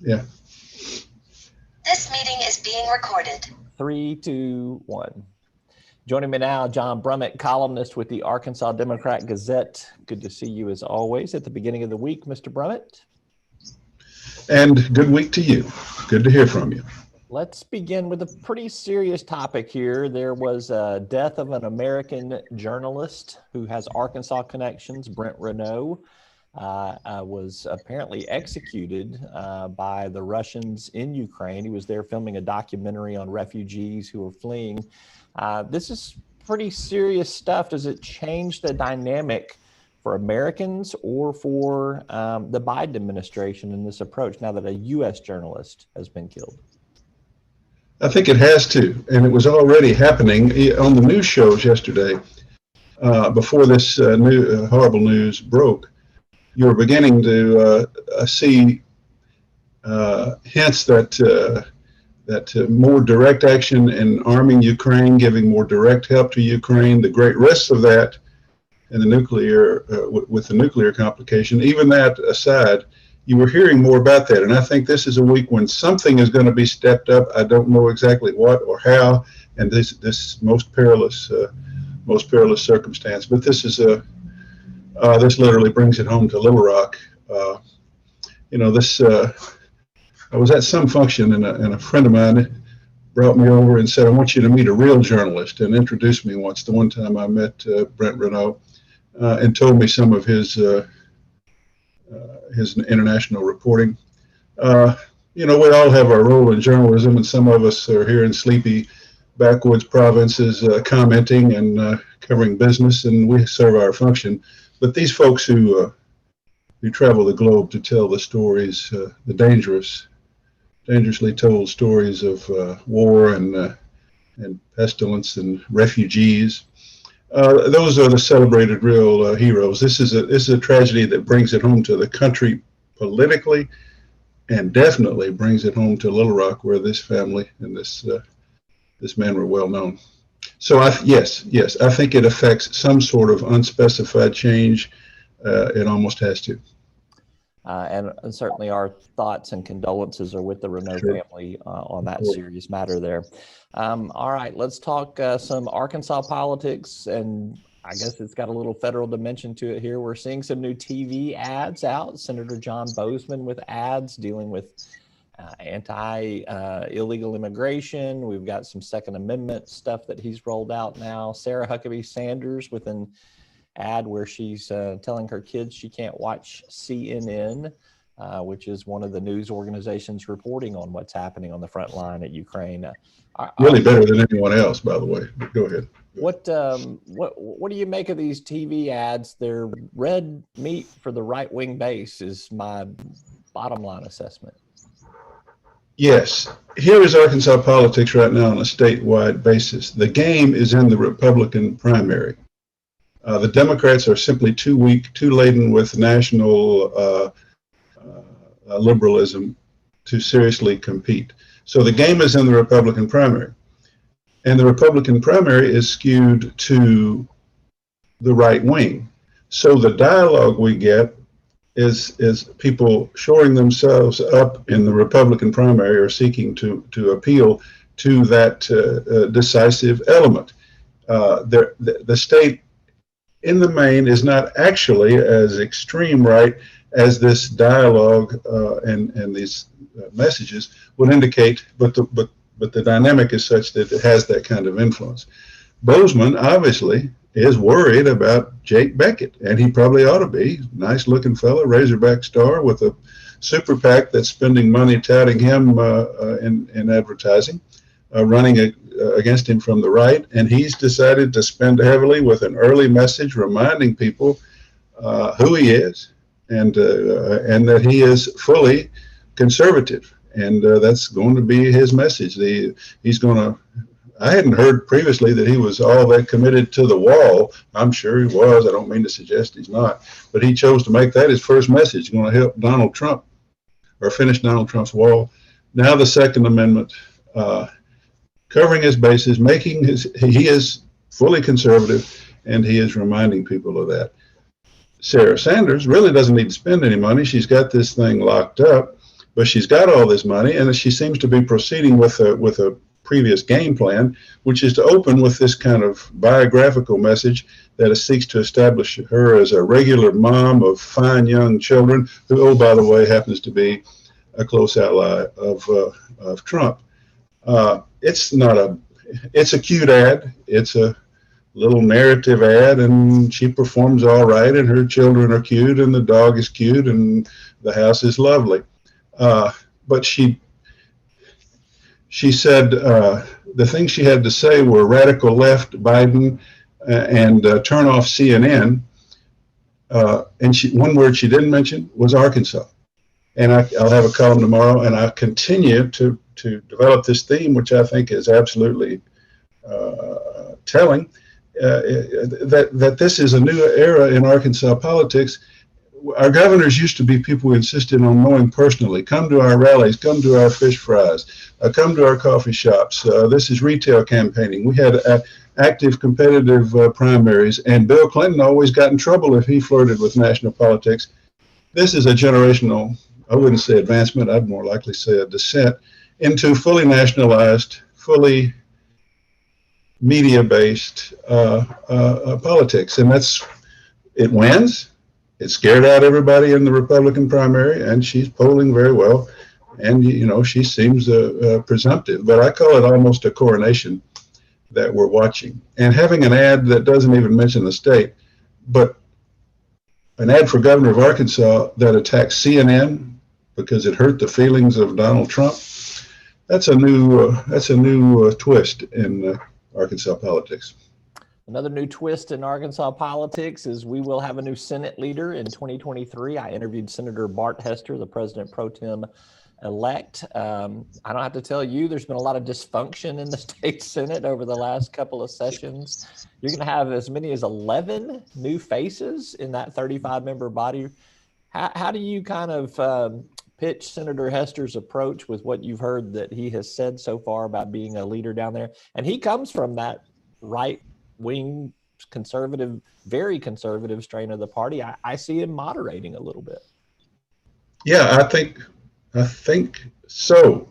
Yeah. This meeting is being recorded. 3, 2, 1. Joining me now, John Brummett, columnist with the Arkansas Democrat-Gazette. Good to see you as always at the beginning of the week, Mr. Brummett. And good week to you. Good to hear from you. Let's begin with a pretty serious topic here. There was a death of an American journalist who has Arkansas connections, Brent Renaud. Was apparently executed by the Russians in Ukraine. He was there filming a documentary on refugees who were fleeing. This is pretty serious stuff. Does it change the dynamic for Americans or for the Biden administration in this approach now that a U.S. journalist has been killed? I think it has to, and it was already happening on the news shows yesterday. Before this horrible news broke, you were beginning to see hints that more direct action in arming Ukraine, giving more direct help to Ukraine, the great risks of that, and the nuclear with the nuclear complication. Even that aside, you were hearing more about that, and I think this is a week when something is going to be stepped up. I don't know exactly what or how, and this most perilous circumstance. But this is this literally brings it home to Little Rock. I was at some function, and a friend of mine brought me over and said, "I want you to meet a real journalist," and introduced me once. The one time I met Brent Renaud, and told me some of his international reporting. We all have our role in journalism, and some of us are here in sleepy backwoods provinces commenting and covering business, and we serve our function. But these folks who travel the globe to tell the stories, the dangerously told stories of war and pestilence and refugees, those are the celebrated real heroes. This is a tragedy that brings it home to the country politically, and definitely brings it home to Little Rock, where this family and this man were well known. So yes, I think it affects some sort of unspecified change. It almost has to. And certainly our thoughts and condolences are with the Renaud family on that serious matter there. All right, let's talk some Arkansas politics, and I guess it's got a little federal dimension to it here. We're seeing some new TV ads out. Senator John Boozman with ads dealing with anti-illegal immigration. We've got some Second Amendment stuff that he's rolled out now. Sarah Huckabee Sanders with an ad where she's telling her kids she can't watch CNN, which is one of the news organizations reporting on what's happening on the front line at Ukraine. Really better than anyone else, by the way. Go ahead. What do you make of these TV ads? They're red meat for the right-wing base is my bottom line assessment. Yes. Here is Arkansas politics right now on a statewide basis. The game is in the Republican primary. The Democrats are simply too weak, too laden with national liberalism to seriously compete. So the game is in the Republican primary. And the Republican primary is skewed to the right wing. So the dialogue we get is people shoring themselves up in the Republican primary or seeking to appeal to that decisive element. The state in the main is not actually as extreme right as this dialogue and these messages would indicate, but the dynamic is such that it has that kind of influence. Boozman obviously is worried about Jake Beckett, and he probably ought to be. Nice looking fellow, Razorback star with a super PAC that's spending money touting him in advertising, running against him from the right, and he's decided to spend heavily with an early message reminding people who he is and that he is fully conservative, and that's going to be his message. He's going to. I hadn't heard previously that he was all that committed to the wall. I'm sure he was. I don't mean to suggest he's not, but he chose to make that his first message. He's going to help Donald Trump or finish Donald Trump's wall. Now the Second Amendment, covering his bases, he is fully conservative, and he is reminding people of that. Sarah Sanders really doesn't need to spend any money. She's got this thing locked up, but she's got all this money, and she seems to be proceeding with a previous game plan, which is to open with this kind of biographical message that seeks to establish her as a regular mom of fine young children, who, oh, by the way, happens to be a close ally of Trump. It's a cute ad. It's a little narrative ad, and she performs all right, and her children are cute, and the dog is cute, and the house is lovely. But she said the things she had to say were radical left, Biden, and turn off CNN. And one word she didn't mention was Arkansas. And I'll have a column tomorrow, and I continue to develop this theme, which I think is absolutely telling, that this is a new era in Arkansas politics. Our governors used to be people who insisted on knowing personally. Come to our rallies, come to our fish fries, come to our coffee shops. This is retail campaigning. We had active competitive primaries, and Bill Clinton always got in trouble if he flirted with national politics. This is a generational, I wouldn't say advancement, I'd more likely say a descent into fully nationalized, fully media-based politics. And it wins. It scared out everybody in the Republican primary, and she's polling very well. And, she seems presumptive, but I call it almost a coronation that we're watching. And having an ad that doesn't even mention the state, but an ad for governor of Arkansas that attacks CNN because it hurt the feelings of Donald Trump, that's a new twist in Arkansas politics. Another new twist in Arkansas politics is we will have a new Senate leader in 2023. I interviewed Senator Bart Hester, the president pro tem elect. I don't have to tell you, there's been a lot of dysfunction in the state Senate over the last couple of sessions. You're going to have as many as 11 new faces in that 35-member body. How do you kind of pitch Senator Hester's approach with what you've heard that he has said so far about being a leader down there? And he comes from that right-wing conservative, very conservative strain of the party. I see him moderating a little bit. Yeah, I think so.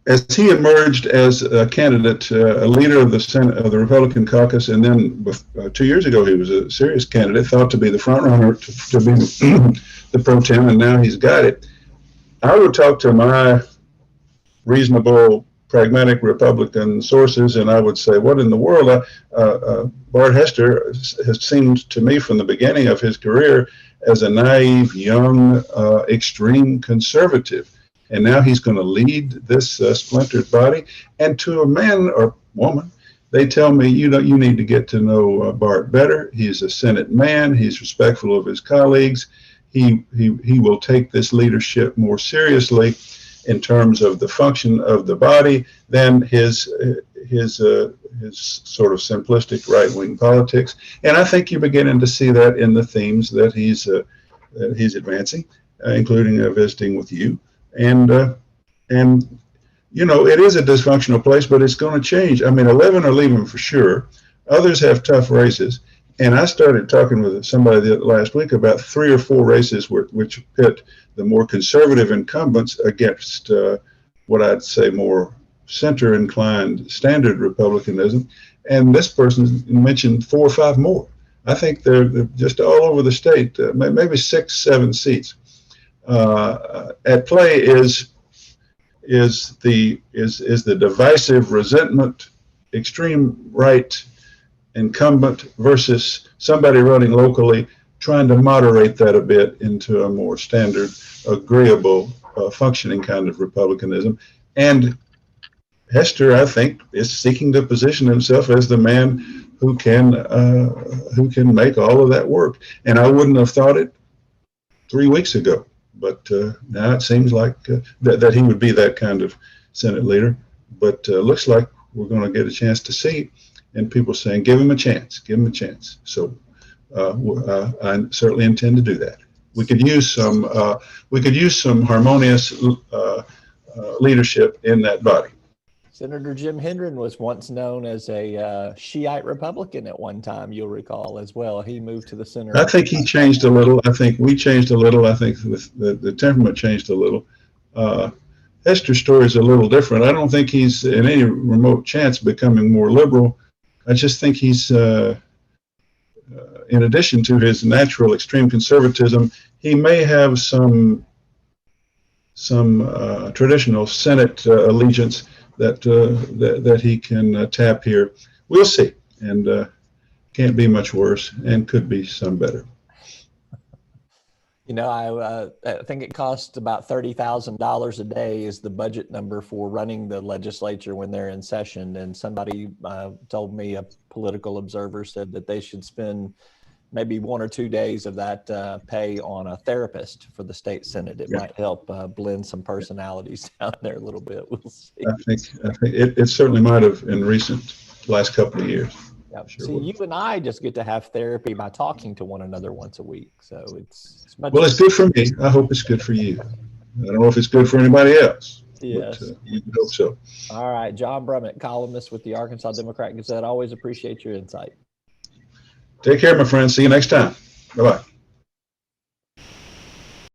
As he emerged as a candidate, a leader of the Senate, of the Republican caucus, and then 2 years ago he was a serious candidate, thought to be the front runner to be the pro tem, and now he's got it. I would talk to my reasonable, pragmatic Republican sources, and I would say, what in the world? Bart Hester has seemed to me from the beginning of his career as a naive, young, extreme conservative. And now he's going to lead this splintered body. And to a man or woman, they tell me, you need to get to know Bart better. He's a Senate man. He's respectful of his colleagues. He will take this leadership more seriously in terms of the function of the body than his sort of simplistic right-wing politics. And I think you're beginning to see that in the themes that he's advancing, including visiting with you. And it is a dysfunctional place, but it's going to change. I mean, 11 are leaving for sure. Others have tough races. And I started talking with somebody last week about 3 or 4 races which pit the more conservative incumbents against what I'd say more center-inclined standard Republicanism. And this person mentioned 4 or 5 more. I think they're just all over the state, maybe 6, 7 seats. At play is the divisive resentment, extreme right incumbent versus somebody running locally, trying to moderate that a bit into a more standard, agreeable, functioning kind of Republicanism. And Hester, I think, is seeking to position himself as the man who can make all of that work. And I wouldn't have thought it 3 weeks ago. But now it seems like that he would be that kind of Senate leader. But looks like we're going to get a chance to see, and people saying, give him a chance, give him a chance. So I certainly intend to do that. We could use some harmonious leadership in that body. Senator Jim Hendren was once known as a Shiite Republican at one time, you'll recall as well. He moved to the center. I think he changed a little. I think we changed a little. I think the temperament changed a little. Hester's story is a little different. I don't think he's in any remote chance becoming more liberal. I just think he's, in addition to his natural extreme conservatism, he may have some traditional Senate allegiance that he can tap here. We'll see, and can't be much worse, and could be some better. You know, I think it costs about $30,000 a day is the budget number for running the legislature when they're in session. And somebody told me, a political observer said that they should spend maybe 1 or 2 days of that pay on a therapist for the state Senate. It might help blend some personalities down there a little bit. We'll see. I think it certainly might have in last couple of years. Yep. Sure See, will. you and I just get to have therapy by talking to one another once a week. So it's much. Well, it's good for me. I hope it's good for you. I don't know if it's good for anybody else. Yes. But, we hope so. All right. John Brummett, columnist with the Arkansas Democrat Gazette. Always appreciate your insight. Take care, my friends. See you next time. Bye-bye.